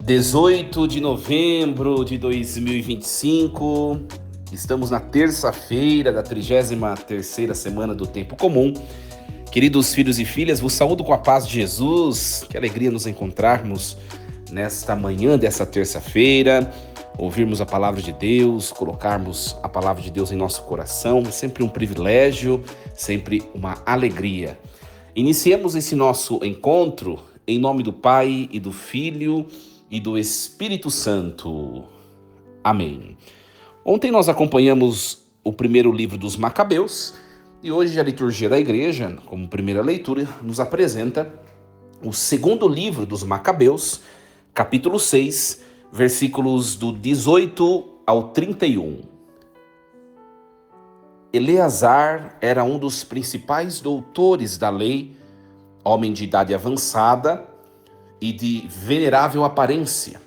18 de novembro de 2025, estamos na terça-feira da 33ª semana do Tempo Comum. Queridos filhos e filhas, vos saúdo com a paz de Jesus. Que alegria nos encontrarmos nesta manhã dessa terça-feira, ouvirmos a palavra de Deus, colocarmos a palavra de Deus em nosso coração, sempre um privilégio, sempre uma alegria. Iniciemos esse nosso encontro em nome do Pai e do Filho e do Espírito Santo. Amém. Ontem nós acompanhamos o primeiro livro dos Macabeus e hoje a liturgia da igreja, como primeira leitura, nos apresenta o segundo livro dos Macabeus, capítulo 6, versículos do 18 ao 31. Eleazar era um dos principais doutores da lei, homem de idade avançada e de venerável aparência.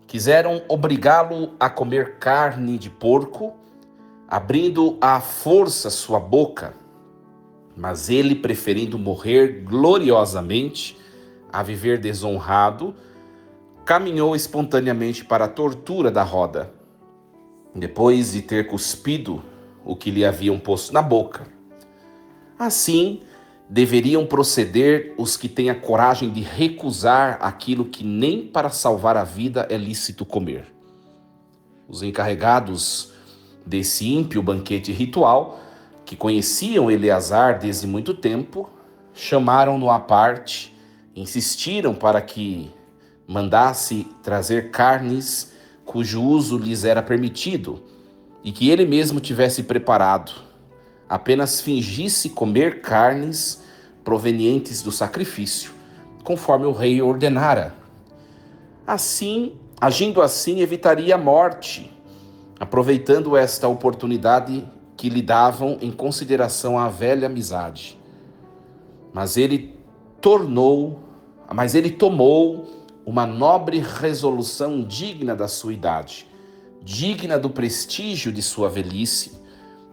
Quiseram obrigá-lo a comer carne de porco, abrindo à força sua boca, mas ele, preferindo morrer gloriosamente a viver desonrado, caminhou espontaneamente para a tortura da roda, depois de ter cuspido o que lhe haviam posto na boca. Assim, deveriam proceder os que têm a coragem de recusar aquilo que nem para salvar a vida é lícito comer. Os encarregados desse ímpio banquete ritual, que conheciam Eleazar desde muito tempo, chamaram-no à parte, insistiram para que mandasse trazer carnes cujo uso lhes era permitido e que ele mesmo tivesse preparado, apenas fingisse comer carnes provenientes do sacrifício, conforme o rei ordenara. Assim, agindo assim, evitaria a morte, aproveitando esta oportunidade que lhe davam em consideração à velha amizade. Mas ele tomou uma nobre resolução digna da sua idade, digna do prestígio de sua velhice,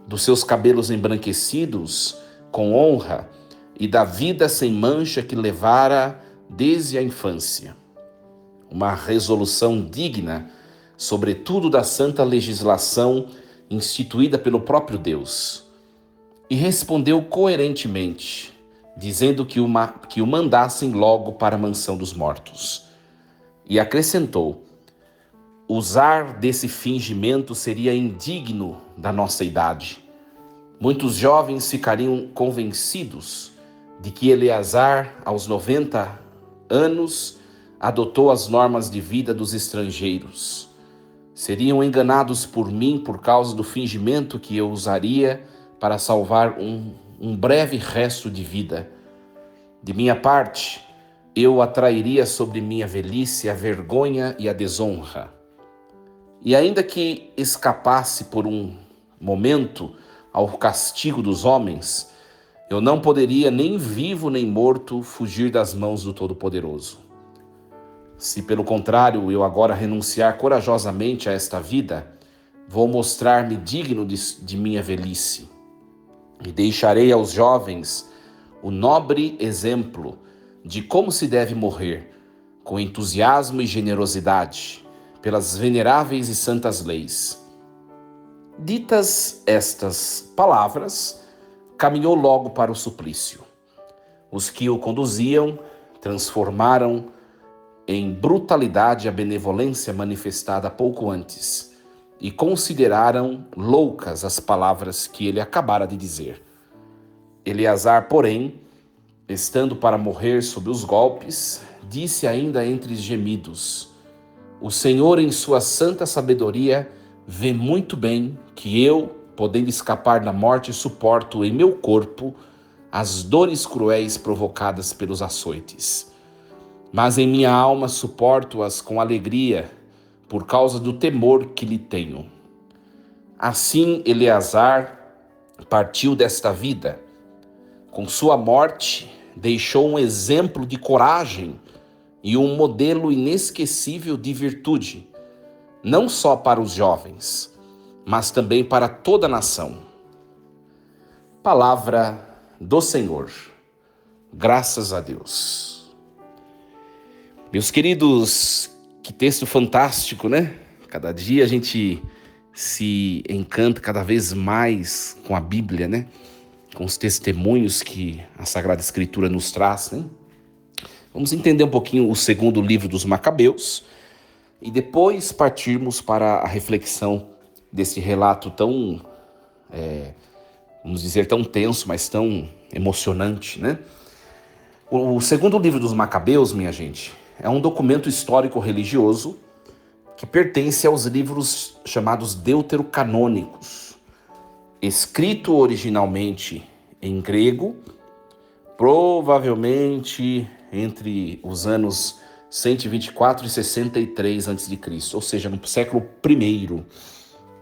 dos seus cabelos embranquecidos com honra e da vida sem mancha que levara desde a infância. Uma resolução digna, sobretudo, da santa legislação instituída pelo próprio Deus. E respondeu coerentemente, dizendo que o mandassem logo para a mansão dos mortos. E acrescentou: usar desse fingimento seria indigno da nossa idade. Muitos jovens ficariam convencidos de que Eleazar, aos 90 anos, adotou as normas de vida dos estrangeiros. Seriam enganados por mim por causa do fingimento que eu usaria para salvar um breve resto de vida. De minha parte, eu atrairia sobre minha velhice a vergonha e a desonra. E ainda que escapasse por um momento ao castigo dos homens, eu não poderia, nem vivo nem morto, fugir das mãos do Todo-Poderoso. Se, pelo contrário, eu agora renunciar corajosamente a esta vida, vou mostrar-me digno de minha velhice e deixarei aos jovens o nobre exemplo de como se deve morrer, com entusiasmo e generosidade, pelas veneráveis e santas leis. Ditas estas palavras, caminhou logo para o suplício. Os que o conduziam transformaram em brutalidade a benevolência manifestada pouco antes e consideraram loucas as palavras que ele acabara de dizer. Eleazar, porém, estando para morrer sob os golpes, disse ainda entre gemidos: o Senhor, em sua santa sabedoria, vê muito bem que eu, podendo escapar da morte, suporto em meu corpo as dores cruéis provocadas pelos açoites. Mas em minha alma suporto-as com alegria, por causa do temor que lhe tenho. Assim, Eleazar partiu desta vida. Com sua morte, deixou um exemplo de coragem e um modelo inesquecível de virtude, não só para os jovens, mas também para toda a nação. Palavra do Senhor. Graças a Deus. Meus queridos, Que texto fantástico, né? Cada dia a gente se encanta cada vez mais com a Bíblia, né? Com os testemunhos que a Sagrada Escritura nos traz, né? Vamos entender um pouquinho o segundo livro dos Macabeus e depois partirmos para a reflexão desse relato tão, vamos dizer, tão tenso, mas tão emocionante, né? O segundo livro dos Macabeus, minha gente, é um documento histórico-religioso que pertence aos livros chamados deuterocanônicos, escrito originalmente em grego, provavelmente entre os anos 124 e 63 a.C., ou seja, no século I,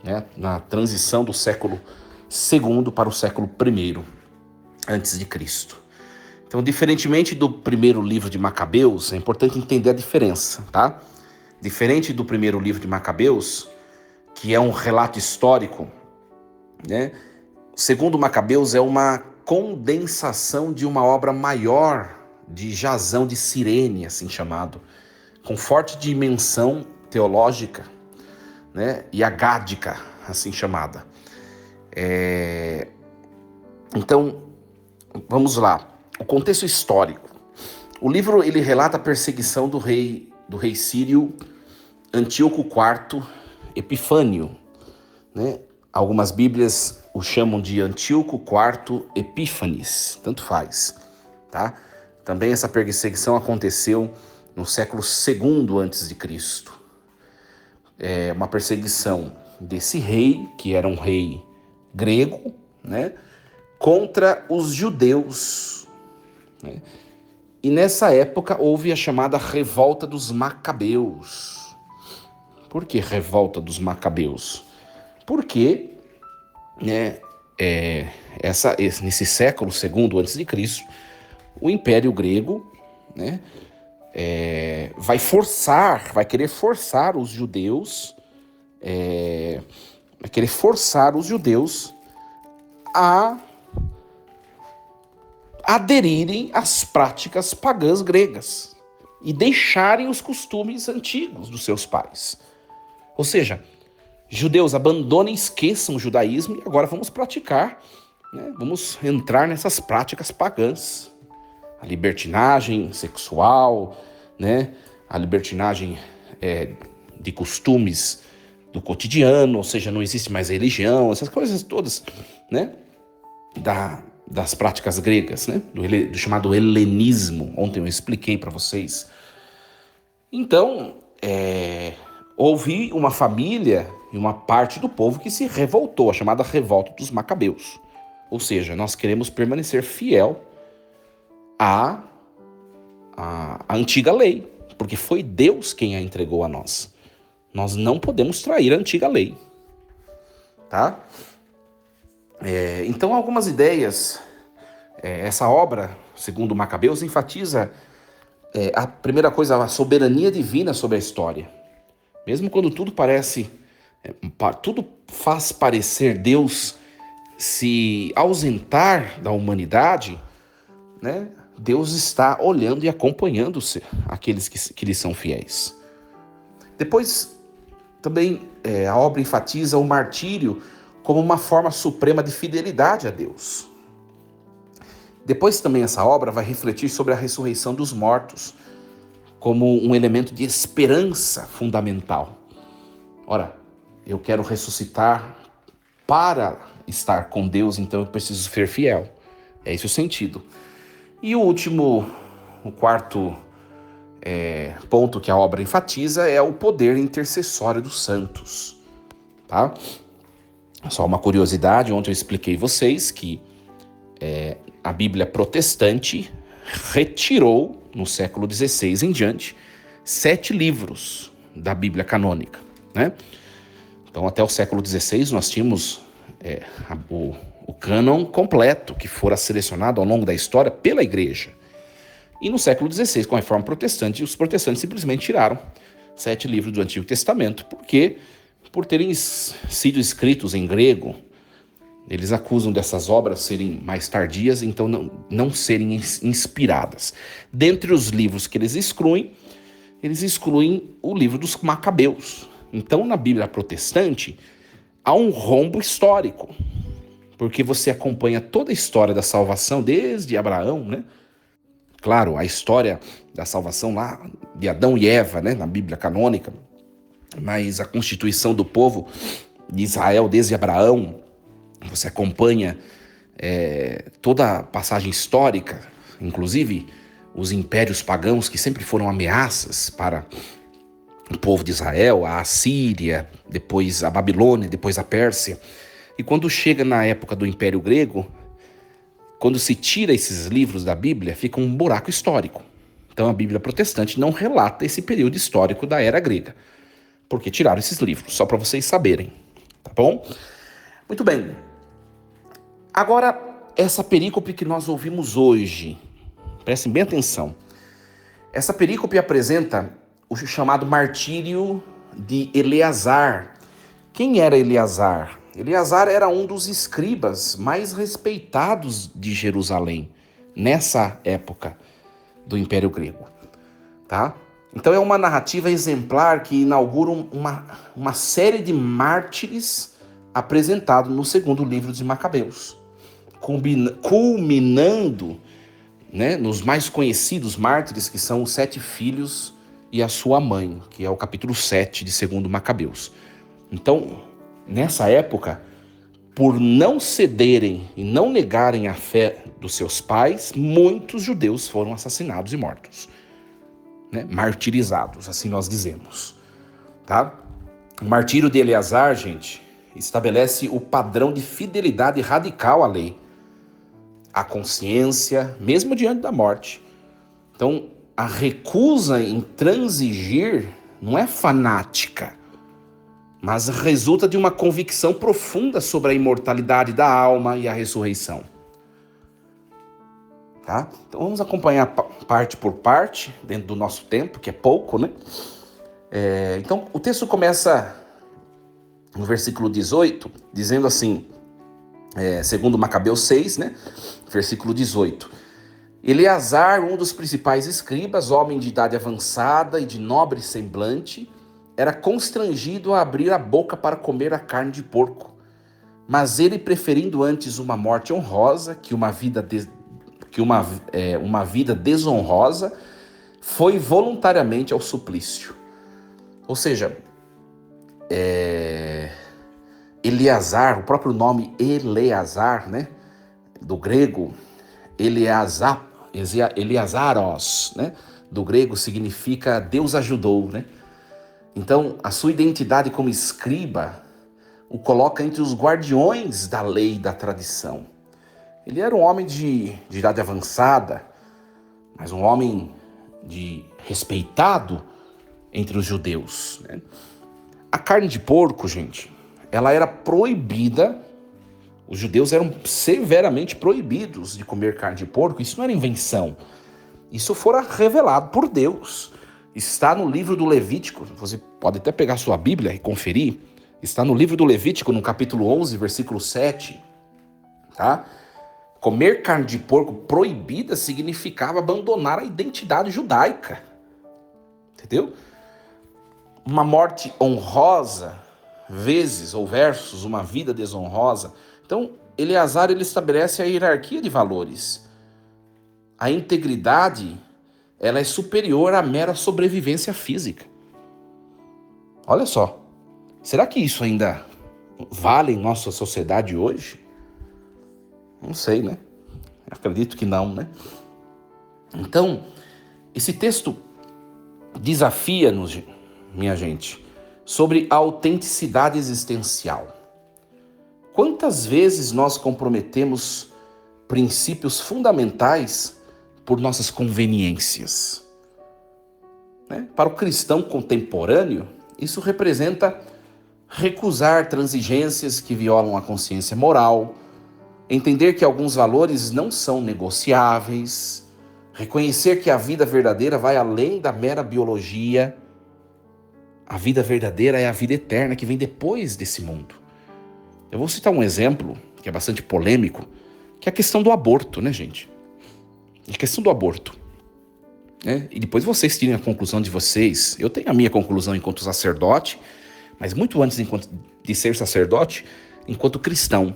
né, na transição do século II para o século I a.C. Então, diferentemente do primeiro livro de Macabeus, é importante entender a diferença, tá? Diferente do primeiro livro de Macabeus, que é um relato histórico, né? O segundo Macabeus é uma condensação de uma obra maior de Jasão de Cirene, assim chamado, com forte dimensão teológica, né? E agádica, assim chamada. Então, vamos lá. O contexto histórico. O livro ele relata a perseguição do rei sírio Antíoco IV Epifânio, né? Algumas Bíblias o chamam de Antíoco IV Epífanes, tanto faz, tá? Também essa perseguição aconteceu no século II a.C. É uma perseguição desse rei, que era um rei grego, né? Contra os judeus, né? E nessa época houve a chamada Revolta dos Macabeus. Por que Revolta dos Macabeus? Porque, né, nesse século II a.C., o Império Grego, né, vai querer forçar os judeus, a aderirem às práticas pagãs gregas e deixarem os costumes antigos dos seus pais. Ou seja, judeus, abandonem, esqueçam o judaísmo e agora vamos praticar, né? Vamos entrar nessas práticas pagãs. A libertinagem sexual, né? A libertinagem de costumes do cotidiano, ou seja, não existe mais religião, essas coisas todas, né? Das práticas gregas, né? Do chamado helenismo. Ontem eu expliquei para vocês. Então, houve uma família e uma parte do povo que se revoltou, a chamada Revolta dos Macabeus. Ou seja, nós queremos permanecer fiel à antiga lei, porque foi Deus quem a entregou a nós. Nós não podemos trair a antiga lei, tá? Então, algumas ideias. Essa obra, segundo Macabeus, enfatiza a primeira coisa, a soberania divina sobre a história. Mesmo quando tudo tudo faz parecer Deus se ausentar da humanidade, né? Deus está olhando e acompanhando aqueles que lhe são fiéis. Depois, também a obra enfatiza o martírio como uma forma suprema de fidelidade a Deus. Depois também essa obra vai refletir sobre a ressurreição dos mortos como um elemento de esperança fundamental. Ora, eu quero ressuscitar para estar com Deus, então eu preciso ser fiel. É esse o sentido. E o quarto ponto que a obra enfatiza é o poder intercessório dos santos. Tá? Só uma curiosidade, ontem eu expliquei a vocês que a Bíblia protestante retirou, no século XVI em diante, 7 livros da Bíblia canônica, né? Então, até o século XVI, nós tínhamos o cânon completo, que fora selecionado ao longo da história pela Igreja. E no século XVI, com a Reforma Protestante, os protestantes simplesmente tiraram 7 livros do Antigo Testamento, porque, por terem sido escritos em grego, eles acusam dessas obras serem mais tardias, então não serem inspiradas. Dentre os livros que eles excluem, eles excluem o livro dos Macabeus. Então, na Bíblia protestante, há um rombo histórico, porque você acompanha toda a história da salvação desde Abraão, né? Claro, a história da salvação lá de Adão e Eva, né, na Bíblia canônica, mas a constituição do povo de Israel desde Abraão, você acompanha toda a passagem histórica, inclusive os impérios pagãos que sempre foram ameaças para o povo de Israel, a Assíria, depois a Babilônia, depois a Pérsia. E quando chega na época do Império Grego, quando se tira esses livros da Bíblia, fica um buraco histórico. Então a Bíblia protestante não relata esse período histórico da era grega, porque tiraram esses livros, só para vocês saberem, tá bom? Muito bem. Agora, essa perícope que nós ouvimos hoje, prestem bem atenção. Essa perícope apresenta o chamado martírio de Eleazar. Quem era Eleazar? Eleazar era um dos escribas mais respeitados de Jerusalém, nessa época do Império Grego, tá? Então é uma narrativa exemplar que inaugura uma série de mártires apresentado no segundo livro de Macabeus, culminando, né, nos mais conhecidos mártires, que são os 7 filhos e a sua mãe, que é o capítulo 7 de segundo Macabeus. Então, nessa época, por não cederem e não negarem a fé dos seus pais, muitos judeus foram assassinados e mortos, né? Martirizados, assim nós dizemos, tá? O martírio de Eleazar, gente, estabelece o padrão de fidelidade radical à lei, à consciência, mesmo diante da morte. Então, a recusa em transigir não é fanática, mas resulta de uma convicção profunda sobre a imortalidade da alma e a ressurreição. Tá? Então vamos acompanhar parte por parte, dentro do nosso tempo, que é pouco, né? Então o texto começa no versículo 18, dizendo assim, segundo Macabeus 6, né? Versículo 18. Eleazar, um dos principais escribas, homem de idade avançada e de nobre semblante, era constrangido a abrir a boca para comer a carne de porco. Mas ele, preferindo antes uma morte honrosa que uma vida desonrosa, foi voluntariamente ao suplício. Ou seja, Eleazar, o próprio nome Eleazar, né, do grego, Eleazaros, né, do grego significa Deus ajudou, né? Então, a sua identidade como escriba o coloca entre os guardiões da lei e da tradição. Ele era um homem de idade avançada, mas um homem respeitado entre os judeus, né? A carne de porco, gente, ela era proibida. Os judeus eram severamente proibidos de comer carne de porco. Isso não era invenção. Isso fora revelado por Deus. Está no livro do Levítico, você pode até pegar sua Bíblia e conferir, está no livro do Levítico, no capítulo 11, versículo 7, tá? Comer carne de porco proibida significava abandonar a identidade judaica, entendeu? Uma morte honrosa, vezes ou versus uma vida desonrosa. Então, Eleazar, ele estabelece a hierarquia de valores. A integridade, ela é superior à mera sobrevivência física. Olha só, será que isso ainda vale em nossa sociedade hoje? Não sei, né? Acredito que não, né? Então, esse texto desafia-nos, minha gente, sobre a autenticidade existencial. Quantas vezes nós comprometemos princípios fundamentais por nossas conveniências? Né? Para o cristão contemporâneo, isso representa recusar transigências que violam a consciência moral, entender que alguns valores não são negociáveis, reconhecer que a vida verdadeira vai além da mera biologia. A vida verdadeira é a vida eterna que vem depois desse mundo. Eu vou citar um exemplo que é bastante polêmico, que é a questão do aborto, né, gente? A questão do aborto. né? E depois vocês tirem a conclusão de vocês. Eu tenho a minha conclusão enquanto sacerdote, mas muito antes de ser sacerdote, enquanto cristão.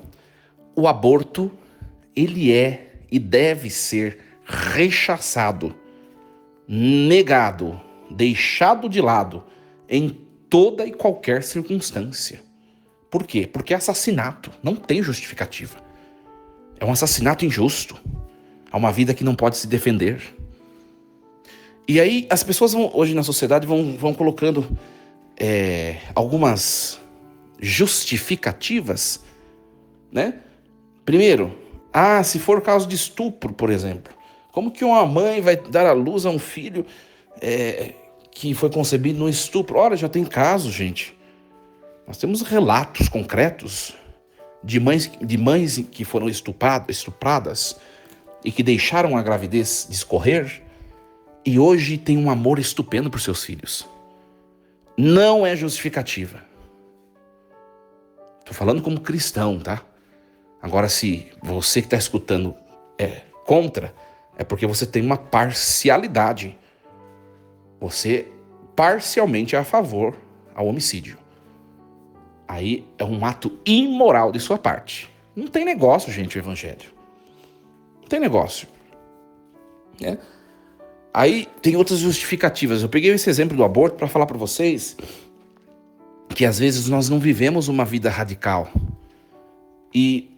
O aborto, ele é e deve ser rechaçado, negado, deixado de lado em toda e qualquer circunstância. Por quê? Porque é assassinato, não tem justificativa. É um assassinato injusto. Há uma vida que não pode se defender. E aí as pessoas hoje na sociedade vão colocando algumas justificativas, né? Primeiro, se for caso de estupro, por exemplo, como que uma mãe vai dar à luz a um filho que foi concebido no estupro? Ora, já tem casos, gente. Nós temos relatos concretos de mães que foram estupradas e que deixaram a gravidez discorrer e hoje têm um amor estupendo por seus filhos. Não é justificativa. Estou falando como cristão, tá? Agora, se você que está escutando é contra, é porque você tem uma parcialidade. Você parcialmente é a favor ao homicídio. Aí é um ato imoral de sua parte. Não tem negócio, gente, o evangelho. Não tem negócio. Né? Aí tem outras justificativas. Eu peguei esse exemplo do aborto para falar para vocês que às vezes nós não vivemos uma vida radical. E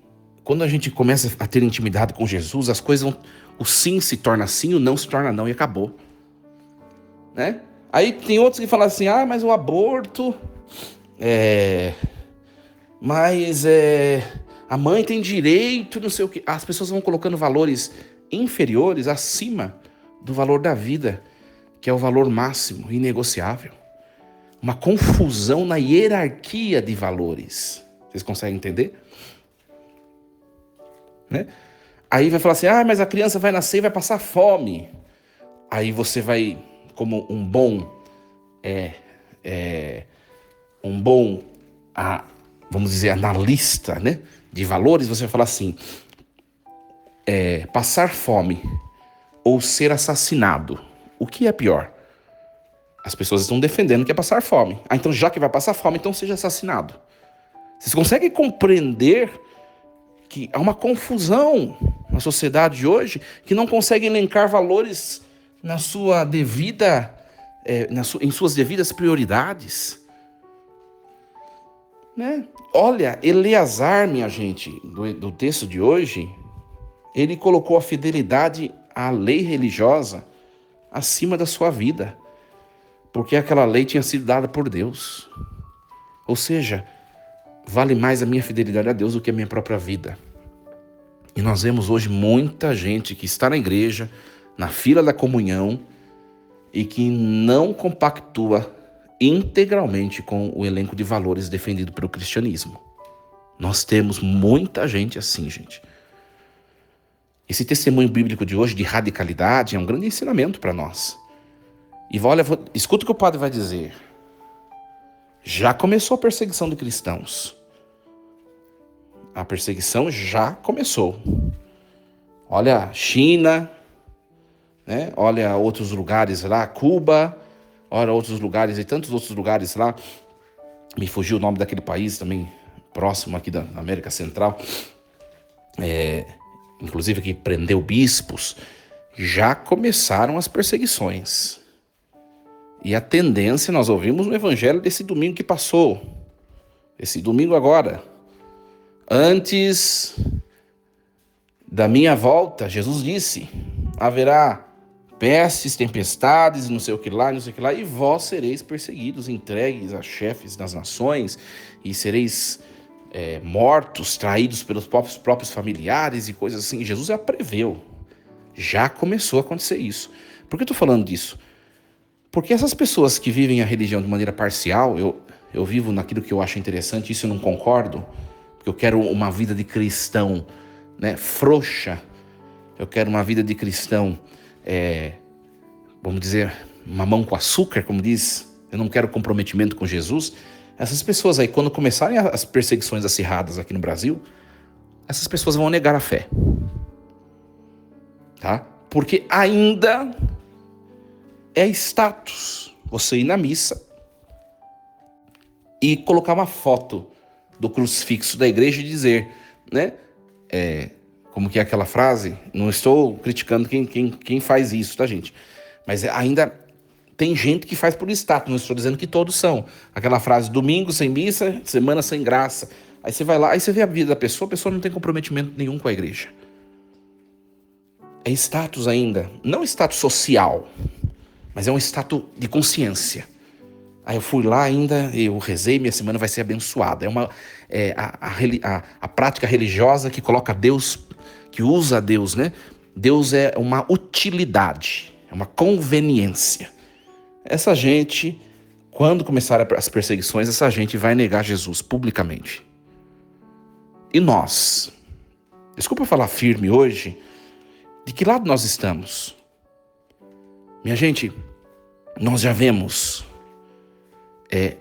quando a gente começa a ter intimidade com Jesus, as coisas o sim se torna sim, o não se torna não e acabou. Né? Aí tem outros que falam assim, mas o aborto a mãe tem direito, não sei o que. As pessoas vão colocando valores inferiores acima do valor da vida, que é o valor máximo, inegociável. Uma confusão na hierarquia de valores. Vocês conseguem entender? Né? Aí vai falar assim, mas a criança vai nascer e vai passar fome. Aí você vai, como um bom vamos dizer, analista, né, de valores, você vai falar assim, passar fome ou ser assassinado, o que é pior? As pessoas estão defendendo que é passar fome. Então já que vai passar fome, então seja assassinado. Vocês conseguem compreender que há uma confusão na sociedade de hoje que não consegue elencar valores na sua devida, em suas devidas prioridades? Né? Olha, Eleazar, minha gente, do texto de hoje, ele colocou a fidelidade à lei religiosa acima da sua vida, porque aquela lei tinha sido dada por Deus. Ou seja, vale mais a minha fidelidade a Deus do que a minha própria vida. E nós vemos hoje muita gente que está na igreja, na fila da comunhão, e que não compactua integralmente com o elenco de valores defendido pelo cristianismo. Nós temos muita gente assim, gente. Esse testemunho bíblico de hoje de radicalidade é um grande ensinamento para nós. E escuta o que o padre vai dizer. Já começou a perseguição de cristãos. A perseguição já começou. Olha a China, né? Olha outros lugares lá, Cuba, olha outros lugares e tantos outros lugares lá. Me fugiu o nome daquele país também, próximo aqui da América Central. Inclusive que prendeu bispos. Já começaram as perseguições. E a tendência, nós ouvimos no evangelho desse domingo que passou. Esse domingo agora. Antes da minha volta, Jesus disse, haverá pestes, tempestades, não sei o que lá, e vós sereis perseguidos, entregues a chefes das nações, e sereis mortos, traídos pelos próprios familiares e coisas assim. Jesus já preveu, já começou a acontecer isso. Por que eu estou falando disso? Porque essas pessoas que vivem a religião de maneira parcial, eu vivo naquilo que eu acho interessante, isso eu não concordo, porque eu quero uma vida de cristão, né, frouxa, eu quero uma vida de cristão, vamos dizer, mamão com açúcar, como diz, eu não quero comprometimento com Jesus. Essas pessoas aí, quando começarem as perseguições acirradas aqui no Brasil, essas pessoas vão negar a fé. Tá? Porque ainda é status. Você ir na missa e colocar uma foto do crucifixo da igreja e dizer, né? Como que é aquela frase? Não estou criticando quem faz isso, tá, gente? Mas ainda tem gente que faz por status, não estou dizendo que todos são. Aquela frase, domingo sem missa, semana sem graça. Aí você vai lá, aí você vê a vida da pessoa, a pessoa não tem comprometimento nenhum com a igreja. É status ainda, não status social, mas é um status de consciência. Aí eu fui lá ainda, eu rezei, minha semana vai ser abençoada. A prática religiosa que coloca Deus, que usa Deus, né? Deus é uma utilidade, é uma conveniência. Essa gente, quando começarem as perseguições, essa gente vai negar Jesus publicamente. E nós? Desculpa eu falar firme hoje, de que lado nós estamos? Minha gente, nós já vemos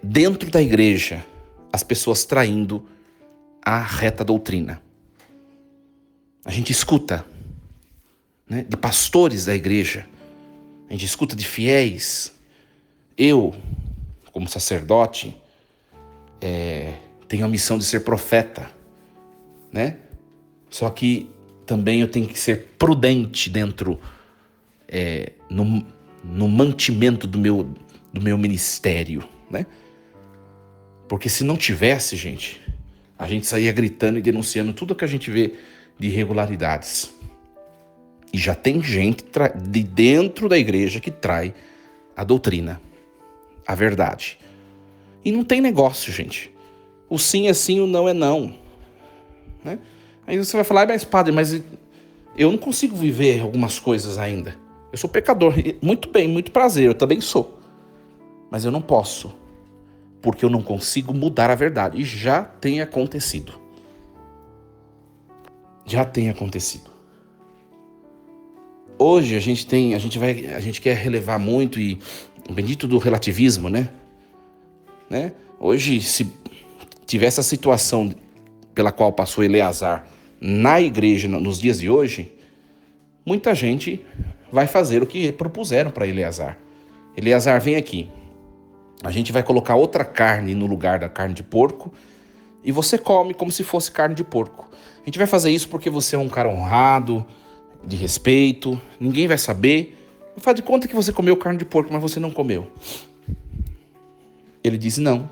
dentro da igreja as pessoas traindo a reta doutrina. A gente escuta, né, de pastores da igreja, a gente escuta de fiéis. Eu, como sacerdote, tenho a missão de ser profeta, né? Só que também eu tenho que ser prudente dentro, no mantimento do meu ministério, né? Porque se não tivesse, gente, a gente saía gritando e denunciando tudo que a gente vê de irregularidades. E já tem gente de dentro da igreja que trai a doutrina, a verdade. E não tem negócio, gente. O sim é sim, o não é não, né? Aí você vai falar, mas padre, mas eu não consigo viver algumas coisas ainda. Eu sou pecador. Muito bem, muito prazer, eu também sou. Mas eu não posso, porque eu não consigo mudar a verdade. E já tem acontecido. Já tem acontecido. Hoje a gente quer relevar muito e o bendito do relativismo, né? Hoje, se tivesse a situação pela qual passou Eleazar na igreja nos dias de hoje, muita gente vai fazer o que propuseram para Eleazar. Eleazar, vem aqui. A gente vai colocar outra carne no lugar da carne de porco e você come como se fosse carne de porco. A gente vai fazer isso porque você é um cara honrado, de respeito, ninguém vai saber. Faz de conta que você comeu carne de porco, mas você não comeu. Ele diz, não,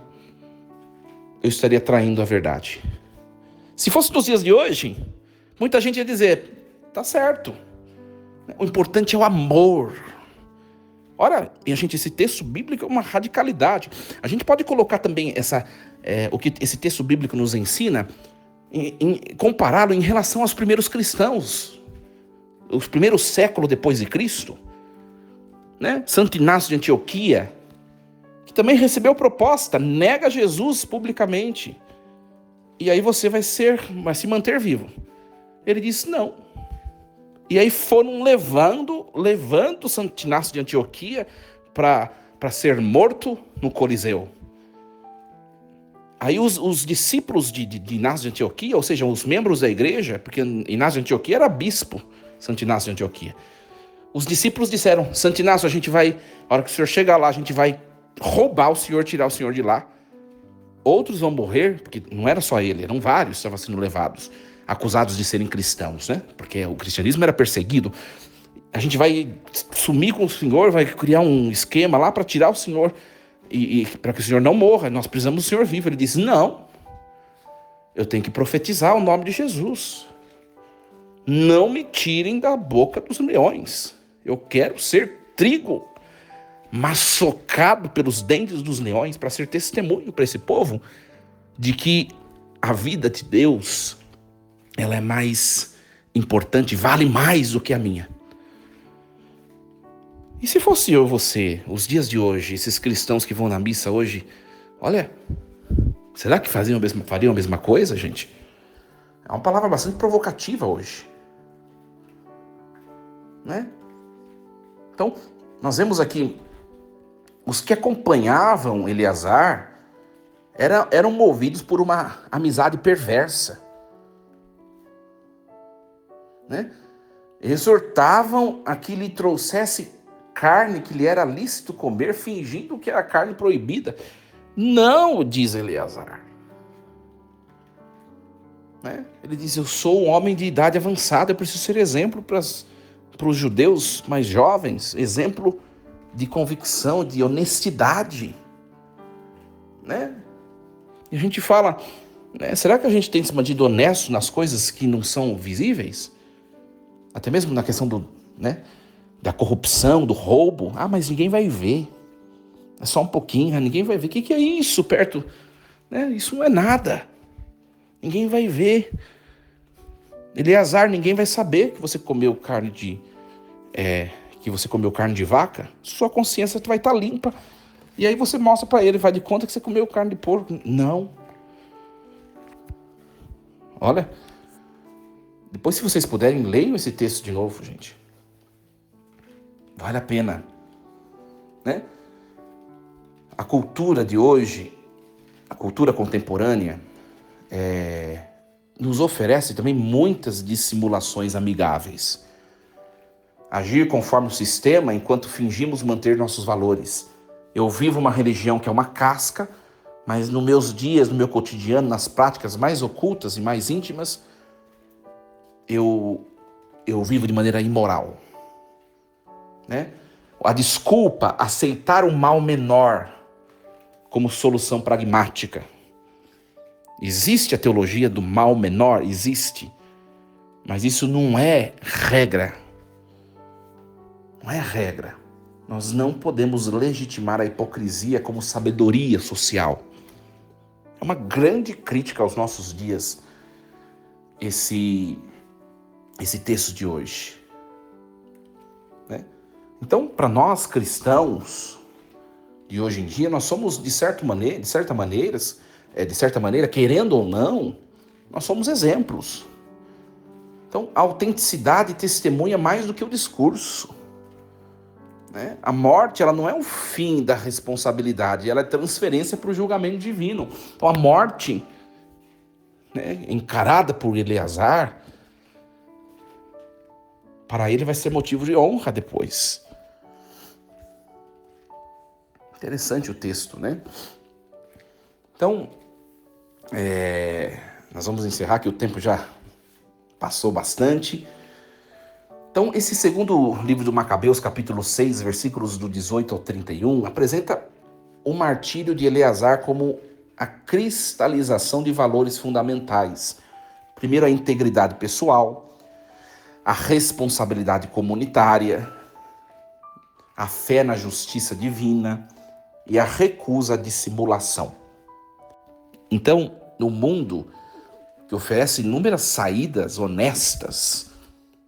eu estaria traindo a verdade. Se fosse nos dias de hoje, muita gente ia dizer, tá certo, o importante é o amor. Ora, esse texto bíblico é uma radicalidade. A gente pode colocar também o que esse texto bíblico nos ensina, compará-lo em relação aos primeiros cristãos, os primeiros séculos depois de Cristo, né? Santo Inácio de Antioquia, que também recebeu proposta, nega Jesus publicamente. E aí você vai se manter vivo. Ele disse não. E aí foram levando Santo Inácio de Antioquia para ser morto no Coliseu. Aí os discípulos de Inácio de Antioquia, ou seja, os membros da igreja, porque Inácio de Antioquia era bispo, Santo Inácio de Antioquia. Os discípulos disseram, Santo Inácio, a hora que o senhor chegar lá, a gente vai roubar o senhor, tirar o senhor de lá. Outros vão morrer, porque não era só ele, eram vários que estavam sendo levados, acusados de serem cristãos, né? Porque o cristianismo era perseguido. A gente vai sumir com o senhor, vai criar um esquema lá para tirar o senhor e para que o senhor não morra. Nós precisamos do senhor vivo. Ele disse, não, eu tenho que profetizar o nome de Jesus. Não me tirem da boca dos leões. Eu quero ser trigo maçocado pelos dentes dos leões para ser testemunho para esse povo de que a vida de Deus, ela é mais importante, vale mais do que a minha. E se fosse eu e você, os dias de hoje, esses cristãos que vão na missa hoje, olha, será que fariam a mesma coisa, gente? É uma palavra bastante provocativa hoje, né? Então, nós vemos aqui, os que acompanhavam Eleazar eram movidos por uma amizade perversa, né? Exortavam a que lhe trouxesse carne que lhe era lícito comer, fingindo que era carne proibida. Não, diz Eleazar. Né? Ele diz, eu sou um homem de idade avançada, eu preciso ser exemplo para os judeus mais jovens, exemplo de convicção, de honestidade. Né? E a gente fala, né, será que a gente tem se mantido honesto nas coisas que não são visíveis? Até mesmo na questão da corrupção, do roubo. Ah, mas ninguém vai ver. É só um pouquinho, ninguém vai ver. O que é isso perto? Né? Isso não é nada. Ninguém vai ver. Eleazar, ninguém vai saber que você comeu carne de vaca. Sua consciência vai estar limpa. E aí você mostra para ele, vai de conta que você comeu carne de porco. Não. Olha, depois se vocês puderem, leiam esse texto de novo, gente. Vale a pena. Né? A cultura de hoje, a cultura contemporânea, nos oferece também muitas dissimulações amigáveis. Agir conforme o sistema enquanto fingimos manter nossos valores. Eu vivo uma religião que é uma casca, mas nos meus dias, no meu cotidiano, nas práticas mais ocultas e mais íntimas, eu vivo de maneira imoral. Né? A desculpa, aceitar o mal menor como solução pragmática. Existe a teologia do mal menor? Existe. Mas isso não é regra. Não é regra. Nós não podemos legitimar a hipocrisia como sabedoria social. É uma grande crítica aos nossos dias esse texto de hoje. Né? Então, para nós cristãos de hoje em dia, nós somos, de certa maneira, querendo ou não, nós somos exemplos. Então, a autenticidade testemunha mais do que o discurso. Né? A morte, ela não é o fim da responsabilidade, ela é transferência para o julgamento divino. Então, a morte, né, encarada por Eleazar, para ele vai ser motivo de honra depois. Interessante o texto, né? Então, nós vamos encerrar, que o tempo já passou bastante. Então, esse segundo livro do Macabeus, capítulo 6, versículos do 18 ao 31, apresenta o martírio de Eleazar como a cristalização de valores fundamentais. Primeiro, a integridade pessoal, a responsabilidade comunitária, a fé na justiça divina e a recusa à dissimulação. Então, no mundo que oferece inúmeras saídas honestas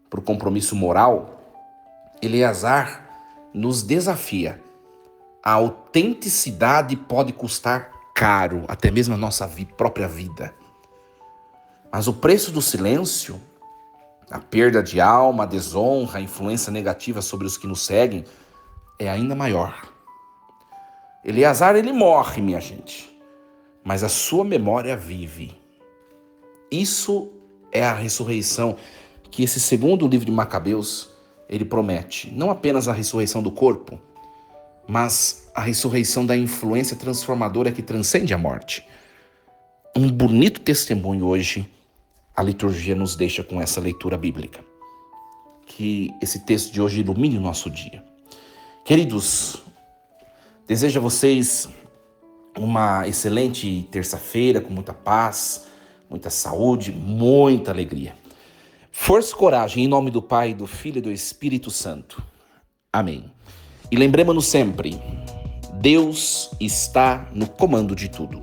para o compromisso moral, Eleazar nos desafia. A autenticidade pode custar caro, até mesmo a nossa própria vida. Mas o preço do silêncio, a perda de alma, a desonra, a influência negativa sobre os que nos seguem, é ainda maior. Eleazar, ele morre, minha gente, mas a sua memória vive. Isso é a ressurreição que esse segundo livro de Macabeus, ele promete. Não apenas a ressurreição do corpo, mas a ressurreição da influência transformadora que transcende a morte. Um bonito testemunho hoje a liturgia nos deixa com essa leitura bíblica. Que esse texto de hoje ilumine o nosso dia. Queridos, desejo a vocês uma excelente terça-feira, com muita paz, muita saúde, muita alegria. Força e coragem, em nome do Pai, do Filho e do Espírito Santo. Amém. E lembremos-nos sempre, Deus está no comando de tudo.